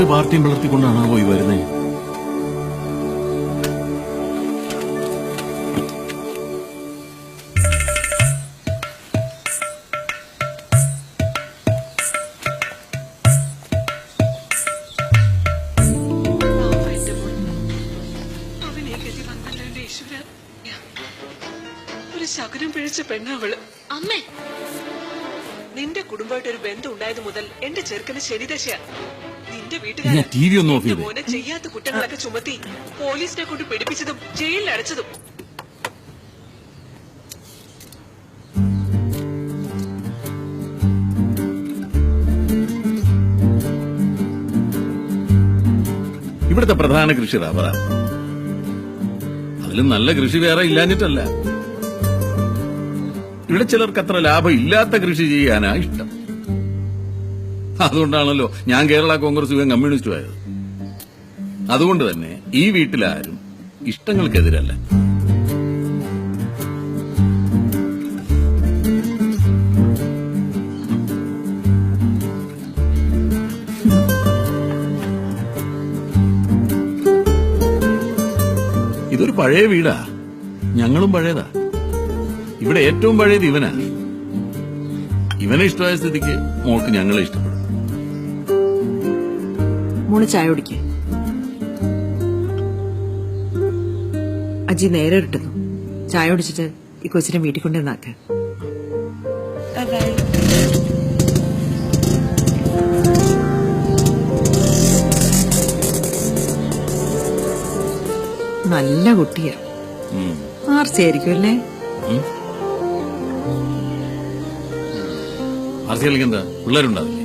പാർട്ടിയും വളർത്തിക്കൊണ്ടാണോ പോയി വരുന്നേ? ഒരു ശകുനം പിഴച്ച പെണ്ണവള്. അമ്മേ, നിന്റെ കുടുംബമായിട്ട് ഒരു ബന്ധം ഉണ്ടായത് മുതൽ എന്റെ ചെറുക്കന് ശനിദശയാ. നിന്റെ ഞാൻ വീട്ടുകാരെ TV ഒന്ന് ഓഫ് ചെയ്തേ. മോനെ ചെയ്യാത്ത കുറ്റങ്ങളൊക്കെ ചുമത്തി പോലീസിനെ കൊണ്ട് പിടിപ്പിച്ചതും ജയിലിൽ അടച്ചതും. ഇവിടുത്തെ പ്രധാന കൃഷി റബ്ബറാണ്. അതിലും നല്ല കൃഷി വേറെ ഇല്ലാഞ്ഞിട്ടല്ല. ഇവിടെ ചിലർക്ക് അത്ര ലാഭം ഇല്ലാത്ത കൃഷി ചെയ്യാനാ ഇഷ്ടം. അതുകൊണ്ടാണല്ലോ ഞാൻ കേരള കോൺഗ്രസ് കമ്മ്യൂണിസ്റ്റും ആയത്. അതുകൊണ്ട് തന്നെ ഈ വീട്ടിലാരും ഇഷ്ടങ്ങൾക്കെതിരല്ല. ഇതൊരു പഴയ വീടാ. ഞങ്ങളും പഴയതാ. ഇവിടെ ഏറ്റവും പഴയത് ഇവനാ. ഇവനെ ഇഷ്ടമായ സ്ഥിതിക്ക് മോൾക്ക് ഞങ്ങളെ ഇഷ്ടപ്പെടും. മോള് ചായ കുടിക്ക. അജി നേരെ ഇട്ടുന്നു. ചായ കുടിച്ചിട്ട് ഈ കൊച്ചിനെ വീട്ടിൽ കൊണ്ടുവന്നാക്ക. നല്ല കുട്ടിയാ. ആർച്ചയായിരിക്കും അല്ലേ? ആർച്ചകളിക്ക് എന്താ പിള്ളേരുണ്ടാവില്ല?